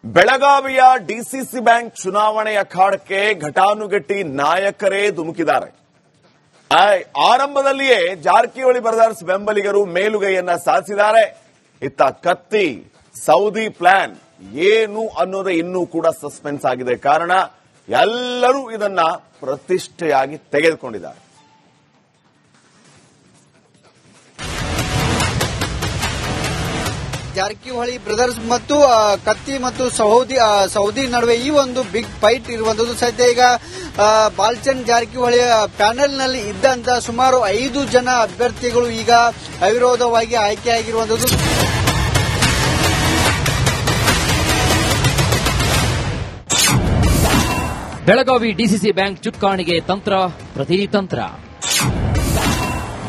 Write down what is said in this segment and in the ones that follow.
ಬೆಳಗಾವಿಯ DCC bank ಚುನಾವಣೆ ಅಖಾಡಕ್ಕೆ ಘಟಾನುಘಟಿ ನಾಯಕರೇ ಧುಮುಕಿದ್ದಾರೆ. ಆರಂಭದಲ್ಲಿಯೇ ಜಾರಕಿಹೊಳಿ ಬ್ರದರ್ಸ್ ಬೆಂಬಲಿಗರು ಮೇಲುಗೈಯನ್ನ ಸಾಧಿಸಿದ್ದಾರೆ. ಇತ್ತ ಕತ್ತಿ ಸೌದಿ ಪ್ಲಾನ್ ಏನು ಅನ್ನೋದೇ ಇನ್ನೂ ಕೂಡ ಸಸ್ಪೆನ್ಸ್ ಆಗಿದೆ. ಕಾರಣ ಎಲ್ಲರೂ ಇದನ್ನ ಪ್ರತಿಷ್ಠೆಯಾಗಿ ತೆಗೆದುಕೊಂಡಿದ್ದಾರೆ. ಜಾರಕಿಹೊಳಿ ಬ್ರದರ್ಸ್ ಮತ್ತು ಕತ್ತಿ ಮತ್ತು ಸೌದಿ ನಡುವೆ ಈ ಒಂದು ಬಿಗ್ ಫೈಟ್ ಇರುವಂತದ್ದು. ಸದ್ಯ ಈಗ ಬಾಲಚಂದ್ರ ಜಾರಕಿಹೊಳಿ ಪ್ಯಾನೆಲ್ ನಲ್ಲಿ ಇದ್ದಂತ ಸುಮಾರು 5 ಜನ ಅಭ್ಯರ್ಥಿಗಳು ಈಗ ಅವಿರೋಧವಾಗಿ ಆಯ್ಕೆಯಾಗಿರುವಂತದ್ದು. ಬೆಳಗಾವಿ ಡಿಸಿಸಿ ಬ್ಯಾಂಕ್ ಚುಕ್ಕಾಣಿಗೆ ತಂತ್ರ ಪ್ರತಿತಂತ್ರ.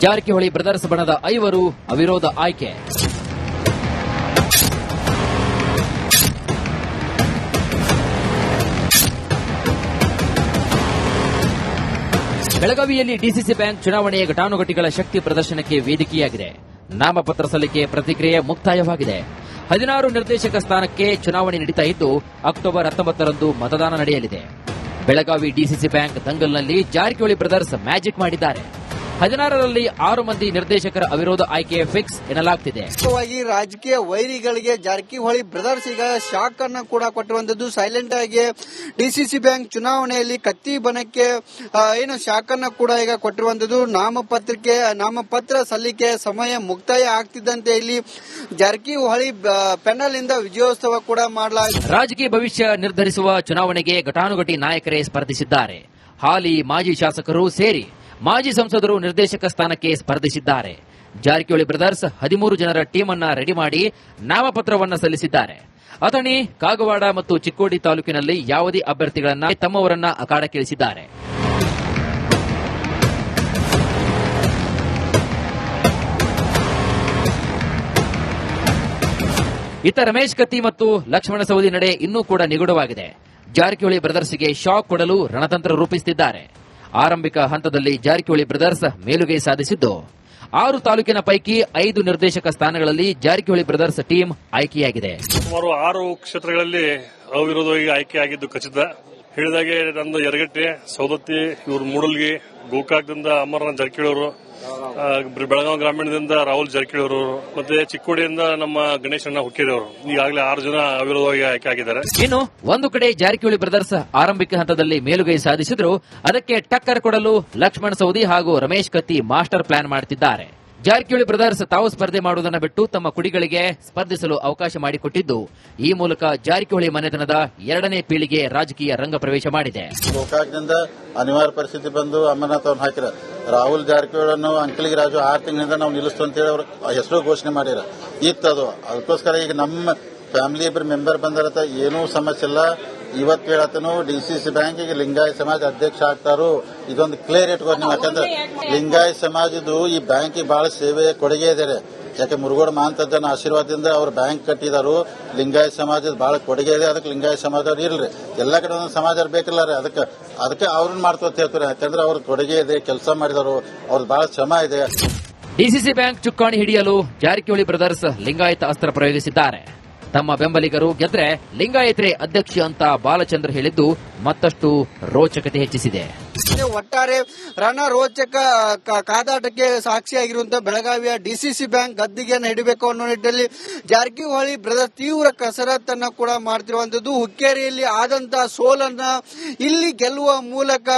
ಜಾರಕಿಹೊಳಿ ಬ್ರದರ್ಸ್ ಬಣದ 5 ಅವಿರೋಧ ಆಯ್ಕೆ. ಬೆಳಗಾವಿಯಲ್ಲಿ ಡಿಸಿಸಿ ಬ್ಯಾಂಕ್ ಚುನಾವಣೆಯ ಘಟಾನುಘಟಿಗಳ ಶಕ್ತಿ ಪ್ರದರ್ಶನಕ್ಕೆ ವೇದಿಕೆಯಾಗಿದೆ. ನಾಮಪತ್ರ ಸಲ್ಲಿಕೆ ಪ್ರತಿಕ್ರಿಯೆ ಮುಕ್ತಾಯವಾಗಿದೆ. 16 ನಿರ್ದೇಶಕ ಸ್ಥಾನಕ್ಕೆ ಚುನಾವಣೆ ನಡೀತಾ ಇದ್ದು ಅಕ್ಟೋಬರ್ 19ರಂದು ಮತದಾನ ನಡೆಯಲಿದೆ. ಬೆಳಗಾವಿ ಡಿಸಿಸಿ ಬ್ಯಾಂಕ್ ದಂಗಲ್ನಲ್ಲಿ ಜಾರಕಿಹೊಳಿ ಬ್ರದರ್ಸ್ ಮ್ಯಾಜಿಕ್ ಮಾಡಿದ್ದಾರೆ. 16ರಲ್ಲಿ 6 ಮಂದಿ ನಿರ್ದೇಶಕರ ಅವಿರೋಧ ಆಯ್ಕೆ ಫಿಕ್ಸ್ ಎನ್ನಲಾಗುತ್ತಿದೆ. ರಾಜಕೀಯ ವೈರಿಗಳಿಗೆ ಜಾರಕಿಹೊಳಿ ಬ್ರದರ್ಸ್ ಈಗ ಶಾಕ್ ಅನ್ನು ಕೂಡ ಕೊಟ್ಟಿರುವಂತದ್ದು. ಸೈಲೆಂಟ್ ಆಗಿ ಡಿಸಿಸಿ ಬ್ಯಾಂಕ್ ಚುನಾವಣೆಯಲ್ಲಿ ಕತ್ತಿ ಬಣಕ್ಕೆ ಏನು ಶಾಕ್ ಅನ್ನು ಕೂಡ ಈಗ ಕೊಟ್ಟಿರುವಂತದ್ದು. ನಾಮಪತ್ರ ಸಲ್ಲಿಕೆ ಸಮಯ ಮುಕ್ತಾಯ ಆಗ್ತಿದ್ದಂತೆ ಇಲ್ಲಿ ಜಾರಕಿಹೊಳಿ ಪೆನಲ್ ಇಂದ ವಿಜಯೋತ್ಸವ ಕೂಡ ಮಾಡಲಾಗಿದೆ. ರಾಜಕೀಯ ಭವಿಷ್ಯ ನಿರ್ಧರಿಸುವ ಚುನಾವಣೆಗೆ ಘಟಾನುಘಟಿ ನಾಯಕರೇ ಸ್ಪರ್ಧಿಸಿದ್ದಾರೆ. ಹಾಲಿ ಮಾಜಿ ಶಾಸಕರು ಸೇರಿ ಮಾಜಿ ಸಂಸದರು ನಿರ್ದೇಶಕ ಸ್ಥಾನಕ್ಕೆ ಸ್ಪರ್ಧಿಸಿದ್ದಾರೆ. ಜಾರಕಿಹೊಳಿ ಬ್ರದರ್ಸ್ 13 ಜನರ ಟೀಮ್ ಅನ್ನ ರೆಡಿ ಮಾಡಿ ನಾಮಪತ್ರವನ್ನು ಸಲ್ಲಿಸಿದ್ದಾರೆ. ಅಥಣಿ, ಕಾಗವಾಡ ಮತ್ತು ಚಿಕ್ಕೋಡಿ ತಾಲೂಕಿನಲ್ಲಿ ಯಾವುದೇ ಅಭ್ಯರ್ಥಿಗಳನ್ನ ತಮ್ಮವರನ್ನ ಅಖಾಡಕ್ಕಿಳಿಸಿದ್ದಾರೆ. ಇತ್ತ ರಮೇಶ್ ಕತ್ತಿ ಮತ್ತು ಲಕ್ಷ್ಮಣ ಸವದಿ ನಡೆ ಇನ್ನೂ ಕೂಡ ನಿಗೂಢವಾಗಿದೆ. ಜಾರಕಿಹೊಳಿ ಬ್ರದರ್ಸ್ಗೆ ಶಾಕ್ ಕೊಡಲು ರಣತಂತ್ರ ರೂಪಿಸುತ್ತಿದ್ದಾರೆ. ಆರಂಭಿಕ ಹಂತದಲ್ಲಿ ಜಾರಕಿಹೊಳಿ ಬ್ರದರ್ಸ್ ಮೇಲುಗೈ ಸಾಧಿಸಿದ್ದು 6 ತಾಲೂಕಿನ ಪೈಕಿ 5 ನಿರ್ದೇಶಕ ಸ್ಥಾನಗಳಲ್ಲಿ ಜಾರಕಿಹೊಳಿ ಬ್ರದರ್ಸ್ ಟೀಮ್ ಆಯ್ಕೆಯಾಗಿದೆ. ಸುಮಾರು 6 ಕ್ಷೇತ್ರಗಳಲ್ಲಿ ಅವಿರೋಧವಾಗಿ ಆಯ್ಕೆಯಾಗಿದ್ದು ಖಚಿತ. ಹೇಳಿದಾಗೆ ನಂದು ಯರಗಟ್ಟೆ, ಸೌದತ್ತಿ, ಇವರು ಮೂಡಲ್ಗಿ, ಗೋಕಾಕದಿಂದ ಅಮರನಾಥ್ ಜಾರಕಿಹೊಳಿ ಅವರು, ಬೆಳಗಾವಿ ಗ್ರಾಮೀಣದಿಂದ ರಾಹುಲ್ ಜಾರಕಿಹೊಳಿ ಅವರು, ಮತ್ತೆ ಚಿಕ್ಕೋಡಿಯಿಂದ ನಮ್ಮ ಗಣೇಶಣ್ಣ ಹುಕ್ಕೇರಿ ಅವರು. ಈಗಾಗಲೇ 6 ಜನ ಅವಿರೋಧವಾಗಿ ಆಯ್ಕೆ ಆಗಿದ್ದಾರೆ. ಇನ್ನು ಒಂದು ಕಡೆ ಜಾರಕಿಹೊಳಿ ಬ್ರದರ್ಸ್ ಆರಂಭಿಕ ಹಂತದಲ್ಲಿ ಮೇಲುಗೈ ಸಾಧಿಸಿದ್ರು ಅದಕ್ಕೆ ಟಕ್ಕರ್ ಕೊಡಲು ಲಕ್ಷ್ಮಣ ಸವದಿ ಹಾಗೂ ರಮೇಶ್ ಕತ್ತಿ ಮಾಸ್ಟರ್ ಪ್ಲಾನ್ ಮಾಡುತ್ತಿದ್ದಾರೆ. ಜಾರಕಿಹೊಳಿ ಬ್ರದರ್ಸ್ ತಾವು ಸ್ಪರ್ಧೆ ಮಾಡುವುದನ್ನು ಬಿಟ್ಟು ತಮ್ಮ ಕುಡಿಗಳಿಗೆ ಸ್ಪರ್ಧಿಸಲು ಅವಕಾಶ ಮಾಡಿಕೊಟ್ಟಿದ್ದು ಈ ಮೂಲಕ ಜಾರಕಿಹೊಳಿ ಮನೆತನದ 2ನೇ ಪೀಳಿಗೆ ರಾಜಕೀಯ ರಂಗ ಪ್ರವೇಶ ಮಾಡಿದೆ. ಗೋಕಾಕ್ನಿಂದ ಅನಿವಾರ್ಯ ಪರಿಸ್ಥಿತಿ ಬಂದು ಅಮರನಾಥ್ ಅವ್ರನ್ನ ಹಾಕಿರ. ರಾಹುಲ್ ಜಾರಕಿಹೊಳಿ ಅಂಕಲಿಗೆ ರಾಜು 6 ತಿಂಗಳಿಂದ ನಾವು ನಿಲ್ಲಿಸ್ತು ಅಂತೇಳಿ ಅವರು ಹೆಸರು ಘೋಷಣೆ ಮಾಡಿರ. ಇತ್ತದು ಅದಕ್ಕೋಸ್ಕರ ಈಗ ನಮ್ಮ ಫ್ಯಾಮಿಲಿ ಇಬ್ಬರು ಮೆಂಬರ್ ಬಂದಿರತ್ತ ಏನೂ ಸಮಸ್ಯೆ ಇಲ್ಲ. ಇವತ್ತು ಹೇಳತ್ತನು ಡಿಸಿಸಿ ಬ್ಯಾಂಕಿಗೆ ಲಿಂಗಾಯತ್ ಸಮಾಜ ಅಧ್ಯಕ್ಷ ಆಗ್ತಾರೋ ಇದೊಂದು ಕ್ಲಿಯರ್ ಇಟ್ಕೊಂಡು ನೀವು. ಯಾಕಂದ್ರೆ ಲಿಂಗಾಯತ್ ಸಮಾಜದ್ದು ಈ ಬ್ಯಾಂಕಿಗೆ ಬಹಳ ಸೇವೆ ಕೊಡುಗೆ ಇದೆ. ಯಾಕೆ ಮುರುಗೋಡ ಮಹಾಂತಜ್ಜನ ಆಶೀರ್ವಾದದಿಂದ ಅವ್ರು ಬ್ಯಾಂಕ್ ಕಟ್ಟಿದಾರು. ಲಿಂಗಾಯತ್ ಸಮಾಜದ ಬಹಳ ಕೊಡುಗೆ ಇದೆ. ಅದಕ್ಕೆ ಲಿಂಗಾಯತ್ ಸಮಾಜದವ್ರು ಇರ್ಲಿ. ಎಲ್ಲ ಕಡೆ ಒಂದು ಸಮಾಜ ಬೇಕಿಲ್ಲ ರೀ. ಅದಕ್ಕೆ ಅವ್ರನ್ನ ಮಾಡ್ತಾ ಹೇಳ್ತಾರೆ. ಯಾಕಂದ್ರೆ ಅವ್ರ ಕೊಡುಗೆ ಇದೆ, ಕೆಲಸ ಮಾಡಿದವರು, ಅವ್ರದ್ದು ಬಹಳ ಶ್ರಮ ಇದೆ. ಡಿಸಿಸಿ ಬ್ಯಾಂಕ್ ಚುಕ್ಕಾಣಿ ಹಿಡಿಯಲು ಜಾರಕಿಹೊಳಿ ಬ್ರದರ್ಸ್ ಲಿಂಗಾಯತ ಅಸ್ತ್ರ ಪ್ರಯೋಗಿಸಿದ್ದಾರೆ. ತಮ್ಮ ಬೆಂಬಲಿಗರು ಗೆದ್ರೆ ಲಿಂಗಾಯತರೇ ಅಧ್ಯಕ್ಷ ಅಂತ ಬಾಲಚಂದ್ರ ಹೇಳಿದ್ದು ಮತ್ತಷ್ಟು ರೋಚಕತೆ ಹೆಚ್ಚಿಸಿದೆ. ಒಟ್ಟಾರೆ ರೋಚಕ ಕಾದಾಟಕ್ಕೆ ಸಾಕ್ಷಿಯಾಗಿರುವಂತಹ ಬೆಳಗಾವಿಯ ಡಿಸಿಸಿ ಬ್ಯಾಂಕ್ ಗದ್ದಿಗೆಯನ್ನು ಹಿಡಿಬೇಕು ಅನ್ನೋ ನಿಟ್ಟಿನಲ್ಲಿ ಜಾರಕಿಹೊಳಿ ಬ್ರದರ್ಸ್ ತೀವ್ರ ಕಸರತ್ತನ್ನ ಕೂಡ ಮಾಡ್ತಿರುವಂತದ್ದು. ಹುಕ್ಕೇರಿಯಲ್ಲಿ ಆದಂತಹ ಸೋಲನ್ನ ಇಲ್ಲಿ ಗೆಲ್ಲುವ ಮೂಲಕ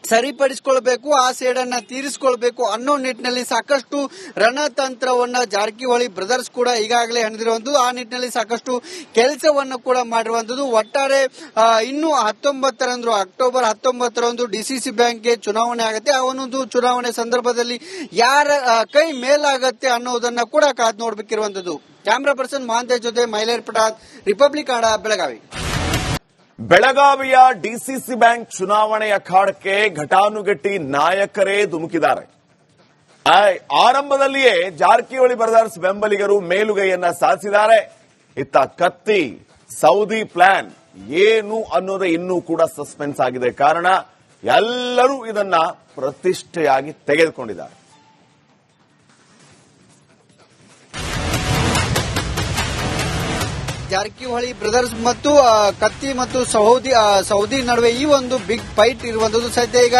ಸರಿಪಡಿಸಿಕೊಳ್ಬೇಕು, ಆ ಸೇಡನ್ನ ತೀರಿಸಿಕೊಳ್ಬೇಕು ಅನ್ನೋ ನಿಟ್ಟಿನಲ್ಲಿ ಸಾಕಷ್ಟು ರಣತಂತ್ರವನ್ನ ಜಾರಕಿಹೊಳಿ ಬ್ರದರ್ಸ್ ಕೂಡ ಈಗಾಗಲೇ ಹೆಣೆದಿರುವಂತದ್ದು. ಆ ನಿಟ್ಟಿನಲ್ಲಿ ಸಾಕಷ್ಟು ಕೆಲಸವನ್ನು ಕೂಡ ಮಾಡಿರುವಂತದ್ದು. ಒಟ್ಟಾರೆ ಇನ್ನು ಅಕ್ಟೋಬರ್ 19ರಂದು ಡಿಸಿಸಿ ಬ್ಯಾಂಕ್ಗೆ ಚುನಾವಣೆ ಆಗುತ್ತೆ. ಆ ಒಂದು ಚುನಾವಣೆ ಸಂದರ್ಭದಲ್ಲಿ ಯಾರ ಕೈ ಮೇಲಾಗತ್ತೆ ಅನ್ನೋದನ್ನ ಕೂಡ ಕಾದು ನೋಡ್ಬೇಕಿರುವಂತದ್ದು. ಕ್ಯಾಮರಾ ಪರ್ಸನ್ ಮಹಾಂತೇಶ್ ಜೊತೆ ಮೈಲೇರ್ ಪಟಾದ್, ರಿಪಬ್ಲಿಕ್ ಕನ್ನಡ, ಬೆಳಗಾವಿ. ಬೆಳಗಾವಿಯ ಡಿಸಿಸಿ ಬ್ಯಾಂಕ್ ಚುನಾವಣೆ ಅಖಾಡಕ್ಕೆ ಘಟಾನುಘಟಿ ನಾಯಕರೇ ಧುಮುಕಿದ್ದಾರೆ. ಆರಂಭದಲ್ಲಿಯೇ ಜಾರಕಿಹೊಳಿ ಬ್ರದರ್ಸ್ ಬೆಂಬಲಿಗರು ಮೇಲುಗೈಯನ್ನ ಸಾಧಿಸಿದ್ದಾರೆ. ಇತ್ತ ಕತ್ತಿ ಸೌದಿ ಪ್ಲಾನ್ ಏನು ಅನ್ನೋದೇ ಇನ್ನೂ ಕೂಡ ಸಸ್ಪೆನ್ಸ್ ಆಗಿದೆ. ಕಾರಣ ಎಲ್ಲರೂ ಇದನ್ನ ಪ್ರತಿಷ್ಠೆಯಾಗಿ ತೆಗೆದುಕೊಂಡಿದ್ದಾರೆ. ಜಾರಕಿಹೊಳಿ ಬ್ರದರ್ಸ್ ಮತ್ತು ಕತ್ತಿ ಮತ್ತು ಸೌದಿ ನಡುವೆ ಈ ಒಂದು ಬಿಗ್ ಫೈಟ್ ಇರುವಂತದ್ದು. ಸದ್ಯ ಈಗ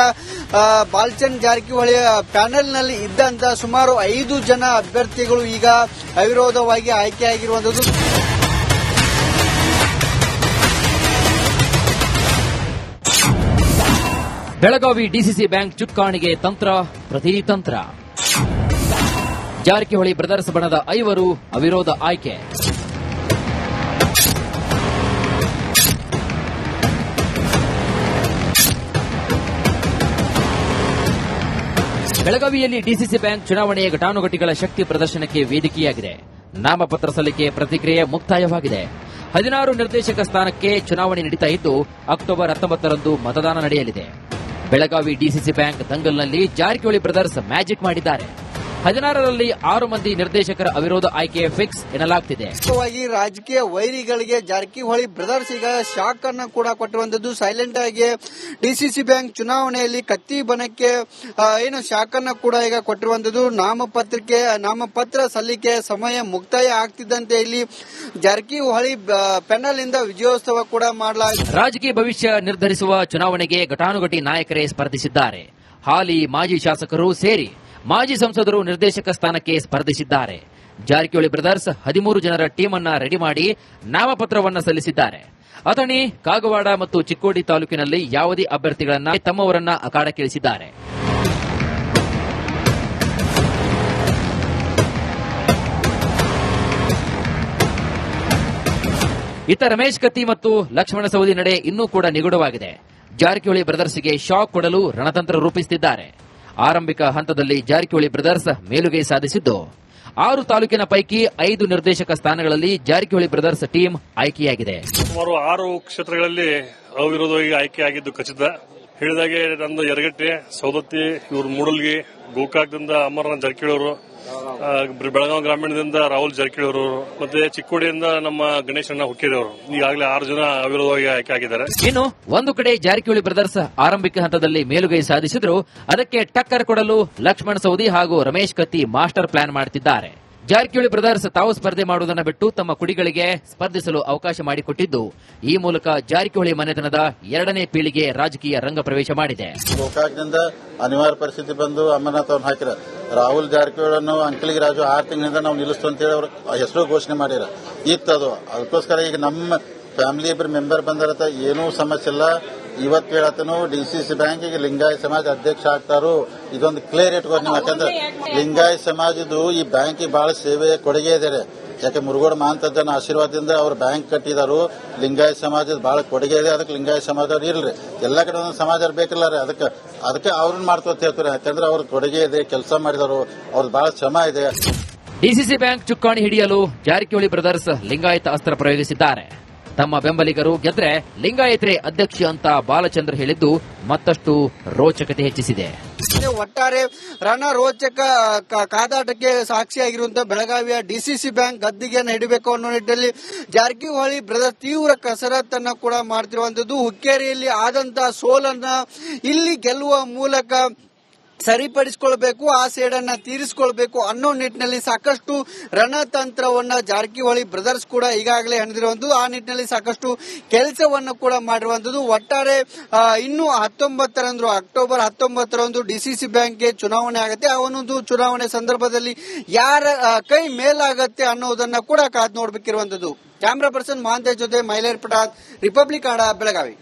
ಬಾಲಚಂದ್ರ ಜಾರಕಿಹೊಳಿ ಪ್ಯಾನೆಲ್ ನಲ್ಲಿ ಇದ್ದಂತ ಸುಮಾರು 5 ಜನ ಅಭ್ಯರ್ಥಿಗಳು ಈಗ ಅವಿರೋಧವಾಗಿ ಆಯ್ಕೆಯಾಗಿರುವಂತದ್ದು. ಬೆಳಗಾವಿ ಡಿಸಿಸಿ ಬ್ಯಾಂಕ್ ಚುಕ್ಕಾಣಿಗೆ ತಂತ್ರ ಪ್ರತಿತಂತ್ರ. ಜಾರಕಿಹೊಳಿ ಬ್ರದರ್ಸ್ ಬಣದ 5 ಅವಿರೋಧ ಆಯ್ಕೆ. ಬೆಳಗಾವಿಯಲ್ಲಿ ಡಿಸಿಸಿ ಬ್ಯಾಂಕ್ ಚುನಾವಣೆಯ ಘಟಾನುಘಟಿಗಳ ಶಕ್ತಿ ಪ್ರದರ್ಶನಕ್ಕೆ ವೇದಿಕೆಯಾಗಿದೆ. ನಾಮಪತ್ರ ಸಲ್ಲಿಕೆ ಪ್ರತಿಕ್ರಿಯೆ ಮುಕ್ತಾಯವಾಗಿದೆ. 16 ನಿರ್ದೇಶಕ ಸ್ಥಾನಕ್ಕೆ ಚುನಾವಣೆ ನಡೀತಾ ಇದ್ದು ಅಕ್ಟೋಬರ್ 19ರಂದು ಮತದಾನ ನಡೆಯಲಿದೆ. ಬೆಳಗಾವಿ ಡಿಸಿಸಿ ಬ್ಯಾಂಕ್ ದಂಗಲ್ನಲ್ಲಿ ಜಾರಕಿಹೊಳಿ ಬ್ರದರ್ಸ್ ಮ್ಯಾಜಿಕ್ ಮಾಡಿದ್ದಾರೆ. 16ರಲ್ಲಿ 6 ಮಂದಿ ನಿರ್ದೇಶಕರ ಅವಿರೋಧ ಆಯ್ಕೆ ಫಿಕ್ಸ್ ಎನ್ನಲಾಗುತ್ತಿದೆ. ರಾಜಕೀಯ ವೈರಿಗಳಿಗೆ ಜಾರಕಿಹೊಳಿ ಬ್ರದರ್ಸ್ ಈಗ ಶಾಕ್ ಅನ್ನು ಕೂಡ ಕೊಟ್ಟಿರುವಂತದ್ದು. ಸೈಲೆಂಟ್ ಆಗಿ ಡಿಸಿಸಿ ಬ್ಯಾಂಕ್ ಚುನಾವಣೆಯಲ್ಲಿ ಕತ್ತಿ ಬಣಕ್ಕೆ ಶಾಕ್ ಅನ್ನು ಕೂಡ ಈಗ ಕೊಟ್ಟಿರುವಂತದ್ದು. ನಾಮಪತ್ರ ಸಲ್ಲಿಕೆ ಸಮಯ ಮುಕ್ತಾಯ ಆಗ್ತಿದ್ದಂತೆ ಇಲ್ಲಿ ಜಾರಕಿಹೊಳಿ ಪೆನಲ್ ಇಂದ ವಿಜಯೋತ್ಸವ ಕೂಡ ಮಾಡಲಾಗಿದೆ. ರಾಜಕೀಯ ಭವಿಷ್ಯ ನಿರ್ಧರಿಸುವ ಚುನಾವಣೆಗೆ ಘಟಾನುಘಟಿ ನಾಯಕರೇ ಸ್ಪರ್ಧಿಸಿದ್ದಾರೆ. ಹಾಲಿ ಮಾಜಿ ಶಾಸಕರು ಸೇರಿ ಮಾಜಿ ಸಂಸದರು ನಿರ್ದೇಶಕ ಸ್ಥಾನಕ್ಕೆ ಸ್ಪರ್ಧಿಸಿದ್ದಾರೆ. ಜಾರಕಿಹೊಳಿ ಬ್ರದರ್ಸ್ 13 ಜನರ ಟೀಮ್ ಅನ್ನ ರೆಡಿ ಮಾಡಿ ನಾಮಪತ್ರವನ್ನು ಸಲ್ಲಿಸಿದ್ದಾರೆ. ಅಥಣಿ, ಕಾಗವಾಡ ಮತ್ತು ಚಿಕ್ಕೋಡಿ ತಾಲೂಕಿನಲ್ಲಿ ಯಾವುದೇ ಅಭ್ಯರ್ಥಿಗಳನ್ನ ತಮ್ಮವರನ್ನ ಅಖಾಡಕ್ಕಿಳಿಸಿದ್ದಾರೆ. ಇತ್ತ ರಮೇಶ್ ಕತ್ತಿ ಮತ್ತು ಲಕ್ಷ್ಮಣ ಸವದಿ ನಡೆ ಇನ್ನೂ ಕೂಡ ನಿಗೂಢವಾಗಿದೆ. ಜಾರಕಿಹೊಳಿ ಬ್ರದರ್ಸ್ಗೆ ಶಾಕ್ ಕೊಡಲು ರಣತಂತ್ರ ರೂಪಿಸುತ್ತಿದ್ದಾರೆ. ಆರಂಭಿಕ ಹಂತದಲ್ಲಿ ಜಾರಕಿಹೊಳಿ ಬ್ರದರ್ಸ್ ಮೇಲುಗೈ ಸಾಧಿಸಿದ್ದು 6 ತಾಲೂಕಿನ ಪೈಕಿ 5 ನಿರ್ದೇಶಕ ಸ್ಥಾನಗಳಲ್ಲಿ ಜಾರಕಿಹೊಳಿ ಬ್ರದರ್ಸ್ ಟೀಮ್ ಆಯ್ಕೆಯಾಗಿದೆ. ಸುಮಾರು 6 ಕ್ಷೇತ್ರಗಳಲ್ಲಿ ಅವಿರೋಧವಾಗಿ ಆಯ್ಕೆಯಾಗಿದ್ದು ಖಚಿತ. ಹೇಳಿದಾಗೆ ನಂದು ಯರಗಟ್ಟೆ, ಸೌದತ್ತಿ, ಇವರು ಮೂಡಲ್ಗಿ, ಗೋಕಾಕ್ದಿಂದ ಅಮರನಾಥ್ ಜಾರಕಿಹೊಳಿ ಅವರು, ಬೆಳಗಾವಿ ಗ್ರಾಮೀಣದಿಂದ ರಾಹುಲ್ ಜಾರಕಿಹೊಳಿ ಅವರು, ಮತ್ತೆ ಚಿಕ್ಕೋಡಿಯಿಂದ ನಮ್ಮ ಗಣೇಶಣ್ಣ ಹುಕ್ಕೇರಿಯವರು ಈಗಾಗಲೇ 6 ಜನ ಅವಿರೋಧವಾಗಿ ಆಯ್ಕೆ ಆಗಿದ್ದಾರೆ. ಇನ್ನು ಒಂದು ಕಡೆ ಜಾರಕಿಹೊಳಿ ಬ್ರದರ್ಸ್ ಆರಂಭಿಕ ಹಂತದಲ್ಲಿ ಮೇಲುಗೈ ಸಾಧಿಸಿದ್ರು ಅದಕ್ಕೆ ಟಕ್ಕರ್ ಕೊಡಲು ಲಕ್ಷ್ಮಣ ಸವದಿ ಹಾಗೂ ರಮೇಶ್ ಕತ್ತಿ ಮಾಸ್ಟರ್ ಪ್ಲಾನ್ ಮಾಡುತ್ತಿದ್ದಾರೆ. ಜಾರಕಿಹೊಳಿ ಬ್ರದರ್ಸ್ ತಾವು ಸ್ಪರ್ಧೆ ಮಾಡುವುದನ್ನು ಬಿಟ್ಟು ತಮ್ಮ ಕುಡಿಗಳಿಗೆ ಸ್ಪರ್ಧಿಸಲು ಅವಕಾಶ ಮಾಡಿಕೊಟ್ಟಿದ್ದು ಈ ಮೂಲಕ ಜಾರಕಿಹೊಳಿ ಮನೆತನದ 2ನೇ ಪೀಳಿಗೆ ರಾಜಕೀಯ ರಂಗ ಪ್ರವೇಶ ಮಾಡಿದೆ. ಗೋಕಾಕ್ನಿಂದ ಅನಿವಾರ್ಯ ಪರಿಸ್ಥಿತಿ ಬಂದು ಅಮರನಾಥ್ ಅವ್ರನ್ನ ಹಾಕಿರ. ರಾಹುಲ್ ಜಾರಕಿಹೊಳಿ ಅಂಕಲಿಗೆ ರಾಜು 6 ತಿಂಗಳಿಂದ ನಾವು ನಿಲ್ಲಿಸ್ತು ಅಂತೇಳಿ ಅವ್ರ ಹೆಸರು ಘೋಷಣೆ ಮಾಡಿರ. ಇತ್ತದು ಅದಕ್ಕೋಸ್ಕರ ಈಗ ನಮ್ಮ ಫ್ಯಾಮಿಲಿ ಇಬ್ಬರು ಮೆಂಬರ್ ಬಂದಿರತ್ತ ಏನೂ ಸಮಸ್ಯೆ ಇಲ್ಲ. ಇವತ್ತು ಹೇಳತ್ತನು ಡಿಸಿಸಿ ಬ್ಯಾಂಕಿಗೆ ಲಿಂಗಾಯತ್ ಸಮಾಜ ಅಧ್ಯಕ್ಷ ಆಗ್ತಾರು. ಇದೊಂದು ಕ್ಲಿಯರ್ ಇಟ್ಕೊಂಡು ನೀವು, ಯಾಕಂದ್ರೆ ಲಿಂಗಾಯತ್ ಸಮಾಜದ್ದು ಈ ಬ್ಯಾಂಕಿಗೆ ಬಹಳ ಸೇವೆ ಕೊಡುಗೆ ಇದೆ. ಯಾಕೆ ಮುರುಗೋಡ ಮಹಾಂತಜ್ಜನ ಆಶೀರ್ವಾದದಿಂದ ಅವ್ರು ಬ್ಯಾಂಕ್ ಕಟ್ಟಿದಾರು. ಲಿಂಗಾಯತ್ ಸಮಾಜದ ಬಹಳ ಕೊಡುಗೆ ಇದೆ. ಅದಕ್ಕೆ ಲಿಂಗಾಯತ್ ಸಮಾಜ ಇರ್ಲಿ, ಎಲ್ಲಾ ಕಡೆ ಒಂದೊಂದು ಸಮಾಜ ಬೇಕಿಲ್ಲ ರೀ. ಅದಕ್ಕೆ ಅವ್ರನ್ನ ಮಾಡ್ತೋತ ಹೇಳ್ತಾರೆ. ಯಾಕಂದ್ರೆ ಅವ್ರ ಕೊಡುಗೆ ಇದೆ, ಕೆಲಸ ಮಾಡಿದಾರು, ಅವ್ರದ್ದು ಬಹಳ ಶ್ರಮ ಇದೆ. ಡಿಸಿಸಿ ಬ್ಯಾಂಕ್ ಚುಕ್ಕಾಣಿ ಹಿಡಿಯಲು ಜಾರಕಿಹೊಳಿ ಬ್ರದರ್ಸ್ ಲಿಂಗಾಯತ ಅಸ್ತ್ರ ಪ್ರಯೋಗಿಸಿದ್ದಾರೆ. ತಮ್ಮ ಬೆಂಬಲಿಗರು ಗೆದ್ರೆ ಲಿಂಗಾಯತರೇ ಅಧ್ಯಕ್ಷ ಅಂತ ಬಾಲಚಂದ್ರ ಹೇಳಿದ್ದು ಮತ್ತಷ್ಟು ರೋಚಕತೆ ಹೆಚ್ಚಿಸಿದೆ. ಒಟ್ಟಾರೆ ರೋಚಕ ಕಾದಾಟಕ್ಕೆ ಸಾಕ್ಷಿಯಾಗಿರುವಂತಹ ಬೆಳಗಾವಿಯ ಡಿಸಿಸಿ ಬ್ಯಾಂಕ್ ಗದ್ದಿಗೆಯನ್ನು ಹಿಡಿಬೇಕು ಅನ್ನೋ ನಿಟ್ಟಿನಲ್ಲಿ ಜಾರಕಿಹೊಳಿ ಬ್ರದರ್ಸ್ ತೀವ್ರ ಕಸರತ್ತನ್ನ ಕೂಡ ಮಾಡ್ತಿರುವಂತದ್ದು. ಹುಕ್ಕೇರಿಯಲ್ಲಿ ಆದಂತಹ ಸೋಲನ್ನ ಇಲ್ಲಿ ಗೆಲ್ಲುವ ಮೂಲಕ ಸರಿಪಡಿಸಿಕೊಳ್ಬೇಕು, ಆ ಸೇಡನ್ನ ತೀರಿಸಿಕೊಳ್ಬೇಕು ಅನ್ನೋ ನಿಟ್ಟಿನಲ್ಲಿ ಸಾಕಷ್ಟು ರಣತಂತ್ರವನ್ನ ಜಾರಕಿಹೊಳಿ ಬ್ರದರ್ಸ್ ಕೂಡ ಈಗಾಗಲೇ ಹಣಿದಿರುವಂತದ್ದು. ಆ ನಿಟ್ಟಿನಲ್ಲಿ ಸಾಕಷ್ಟು ಕೆಲಸವನ್ನು ಕೂಡ ಮಾಡಿರುವಂತದ್ದು. ಒಟ್ಟಾರೆ ಇನ್ನು 19ರಂದು ಅಕ್ಟೋಬರ್ 19ರಂದು ಡಿಸಿಸಿ ಬ್ಯಾಂಕ್ಗೆ ಚುನಾವಣೆ ಆಗುತ್ತೆ. ಆ ಒಂದು ಚುನಾವಣೆ ಸಂದರ್ಭದಲ್ಲಿ ಯಾರ ಕೈ ಮೇಲಾಗತ್ತೆ ಅನ್ನೋದನ್ನ ಕೂಡ ಕಾದು ನೋಡ್ಬೇಕಿರುವಂತದ್ದು. ಕ್ಯಾಮ್ರಾ ಪರ್ಸನ್ ಮಹಾಂತೇಶ್ ಜೊತೆ ಮೈಲೇರ್ ಪಟಾತ್, ರಿಪಬ್ಲಿಕ್ ಕನ್ನಡ, ಬೆಳಗಾವಿ.